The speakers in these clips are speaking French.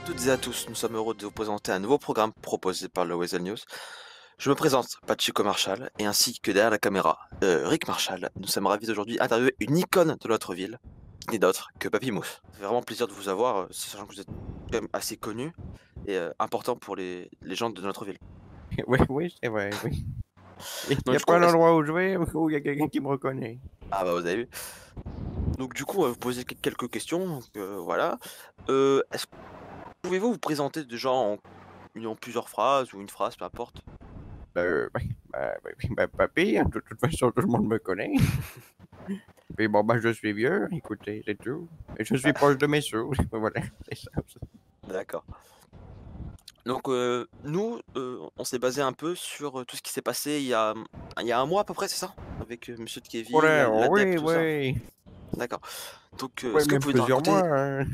toutes et à tous, nous sommes heureux de vous présenter un nouveau programme proposé par le Weasel News. Je me présente, Pachico Marshall, et ainsi que derrière la caméra, Rick Marshall. Nous sommes ravis d'aujourd'hui interviewer une icône de notre ville, ni d'autre que Papy Mousse. Ça fait vraiment plaisir de vous avoir, sachant que vous êtes quand même assez connu et important pour les gens de notre ville. Oui, oui, c'est vrai, oui. Il Donc n'y a du coup, pas un endroit où je vais où il y a quelqu'un qui me reconnaît. ah bah vous avez vu. Donc du coup, on va vous poser quelques questions. Donc, voilà. Est-ce que pouvez-vous vous présenter déjà en plusieurs phrases ou une phrase, peu importe. Papy, hein, de toute façon, tout le monde me connaît. Puis bon, je suis vieux, écoutez, c'est tout. Et je suis proche de mes sous, voilà, c'est ça. D'accord. Donc nous, on s'est basé un peu sur tout ce qui s'est passé il y a un mois à peu près, c'est ça? Avec Monsieur de Kevin, Voilà, l'ADEPE, oui, tout ça. oui. D'accord. Donc Oui, est-ce que vous même pouvez nous plusieurs raconter... mois, hein.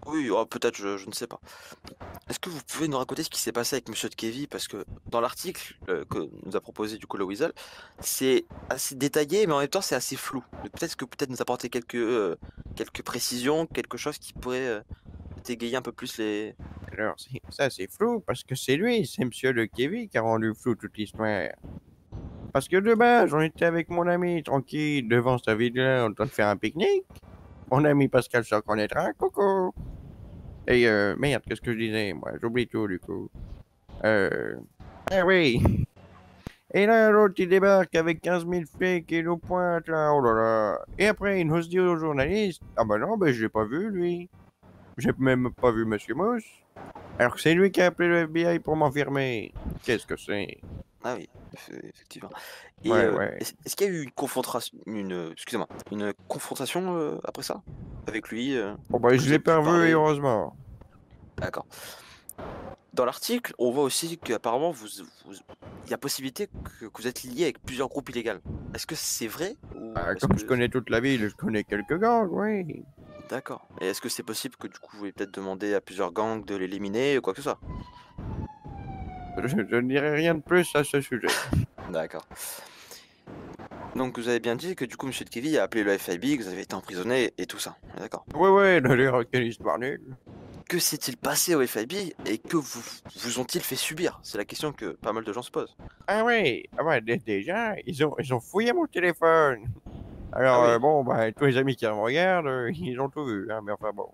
Oui, oh, peut-être, je ne sais pas. Est-ce que vous pouvez nous raconter ce qui s'est passé avec Monsieur de Kevin? Parce que dans l'article que nous a proposé du coup le Weasel, c'est assez détaillé, mais en même temps c'est assez flou. Donc, peut-être nous apporter quelques précisions, quelque chose qui pourrait égayer un peu plus les... Alors, ça, c'est flou, parce que c'est lui, c'est Monsieur le Kevin qui a rendu flou toute l'histoire. Parce que de base, on était avec mon ami, tranquille, devant sa villa, en train de faire un pique-nique. Mon ami Pascal se reconnaîtra, coucou. Et merde, qu'est-ce que je disais, moi? J'oublie tout, du coup. Ah oui. Et là, l'autre, il débarque avec 15 000 flics et nous pointe, là, oh là là. Et après, il nous dit aux journalistes, ah bah non, je l'ai pas vu, lui. J'ai même pas vu Monsieur Mousse. Alors que c'est lui qui a appelé le FBI pour m'enfermer. Qu'est-ce que c'est? Ah oui, effectivement. Et Ouais, ouais. est-ce qu'il y a eu une confrontation, excusez-moi, une confrontation après ça avec lui Bon, que je vous l'ai avez pu pas revu, parler? heureusement. D'accord. Dans l'article, on voit aussi qu'apparemment il y a possibilité que vous êtes lié avec plusieurs groupes illégaux. Est-ce que c'est vrai ou est-ce Comme je que... connais toute la ville, je connais quelques gangs, oui. D'accord. Et est-ce que c'est possible que du coup vous ayez peut-être demandé à plusieurs gangs de l'éliminer ou quoi que ce soit? Je ne dirai rien de plus à ce sujet. D'accord. Donc vous avez bien dit que du coup Monsieur de Kevin a appelé le FIB, que vous avez été emprisonné et tout ça. D'accord. Ouais, ouais, d'ailleurs, quelle histoire nulle. Que s'est-il passé au FIB et que vous ont-ils fait subir? C'est la question que pas mal de gens se posent. Ah oui, ah ouais, déjà, ils ont fouillé mon téléphone. Ah Alors, oui, bon, tous les amis qui me regardent, ils ont tout vu, hein, mais enfin bon.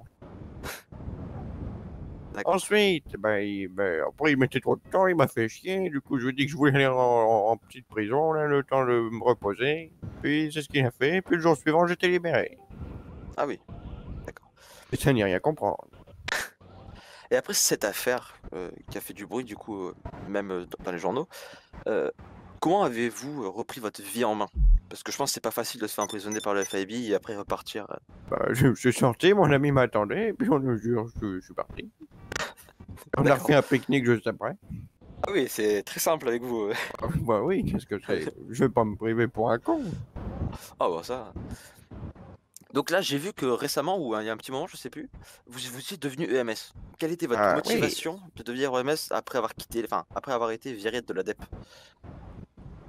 d'accord. Ensuite, après, il mettait trop de temps, il m'a fait chier. Du coup, je lui ai dit que je voulais aller en petite prison, là, le temps de me reposer. Puis, c'est ce qu'il a fait. Puis, le jour suivant, j'étais libéré. Ah oui, d'accord. Et ça n'y a rien à comprendre. Et après cette affaire qui a fait du bruit, du coup, même dans les journaux, euh, comment avez-vous repris votre vie en main? Parce que je pense que c'est pas facile de se faire emprisonner par le FIB et après repartir. Je suis sorti, mon ami m'attendait, puis on jure, je suis parti. On a D'accord. refait un pique-nique juste après. Ah oui, c'est très simple avec vous. Bah oui, qu'est-ce que c'est? Je vais pas me priver pour un con. Ah bah ça. Donc là, j'ai vu que récemment, ou il y a un petit moment, je sais plus, vous êtes devenu EMS. Quelle était votre Ah oui, motivation de devenir EMS après avoir quitté, enfin, après avoir été viré de l'ADEPE?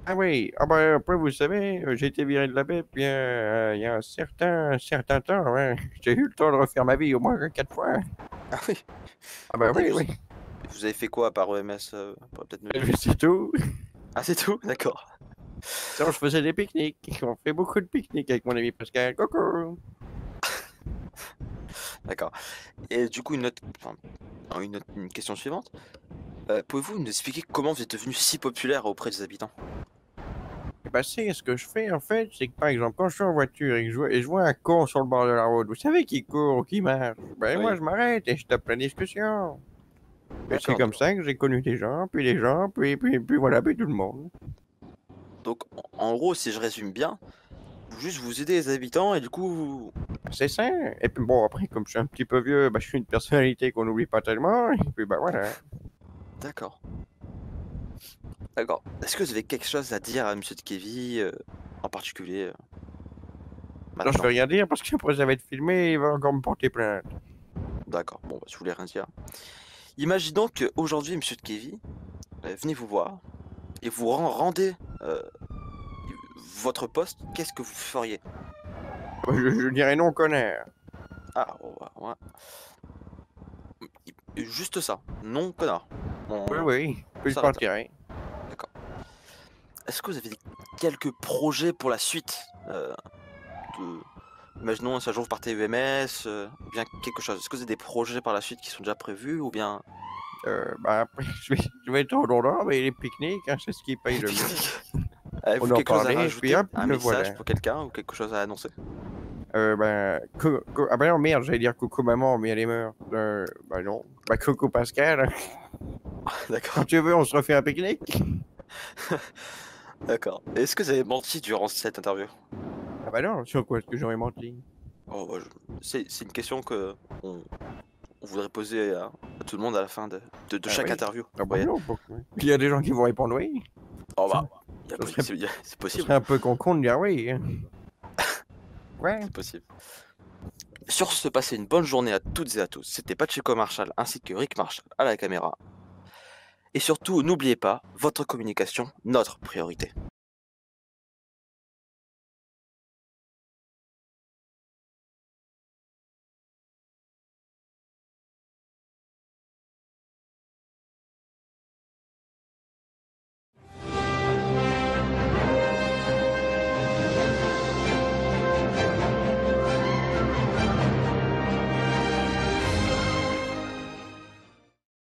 ah oui. Après, vous savez, j'ai été viré de la BEP il y a un certain temps, hein. J'ai eu le temps de refaire ma vie au moins 4 fois. Ah oui. Ah bah Et oui, oui. vous avez fait quoi à part EMS peut-être nous dire? C'est tout. Ah, c'est tout? D'accord. Sinon, je faisais des pique-niques. On fait beaucoup de pique-niques avec mon ami Pascal. Coucou. D'accord. Et du coup, une question suivante. Pouvez-vous nous expliquer comment vous êtes devenu si populaire auprès des habitants? C'est ce que je fais en fait, c'est que par exemple, quand je suis en voiture et je vois un con sur le bord de la route, vous savez, qui court ou qui marche, moi Oui. je m'arrête et je tape la discussion. Et c'est D'accord. comme ça que j'ai connu des gens, puis des gens, puis voilà, puis tout le monde. Donc, en gros, si je résume bien, juste vous aidez les habitants et du coup, C'est ça. Et puis bon, après, comme je suis un petit peu vieux, je suis une personnalité qu'on n'oublie pas tellement, et puis voilà. d'accord. D'accord. Est-ce que vous avez quelque chose à dire à Monsieur de Kevin en particulier Non, je vais maintenant? rien dire parce qu'après ça va être filmé, il va encore me porter plainte. D'accord. Bon, je voulais rien dire. Imaginons qu'aujourd'hui, Monsieur de Kevin, venez vous voir et vous rendez votre poste. Qu'est-ce que vous feriez? Je dirais non, connard. Ah, ouais. Juste ça. Non, connard. Oui, On oui, plus s'arrête là. partirai. D'accord. Est-ce que vous avez quelques projets pour la suite Imaginons si un jour vous partez UMS, ou bien quelque chose. Est-ce que vous avez des projets par la suite qui sont déjà prévus ou bien Bah, après, je vais être au dehors, mais les pique-niques, hein, c'est ce qui paye le mieux. pique-niques? Avez-vous On en quelque chose à parlait, puis rajouter? hop, Un le message voilà. pour quelqu'un ou quelque chose à annoncer? Ah bah non, merde, j'allais dire coucou maman, mais elle est morte. Bah non. Bah coucou Pascal, D'accord. quand tu veux, on se refait un pique-nique. D'accord. Est-ce que vous avez menti durant cette interview? Ah bah non, sur quoi est-ce que j'aurais menti? Oh, bah, c'est une question que on voudrait poser à tout le monde à la fin de Ah chaque oui. interview. Ah Vous bah voyez? non, pourquoi? Il y a des gens qui vont répondre oui. Oh Ça, bah, ça serait, c'est ça possible. serait un peu con de dire oui, hein. Ouais. C'est possible. Sur ce, passez une bonne journée à toutes et à tous. C'était Pacheco Marshall ainsi que Rick Marshall à la caméra. Et surtout, n'oubliez pas, votre communication, notre priorité.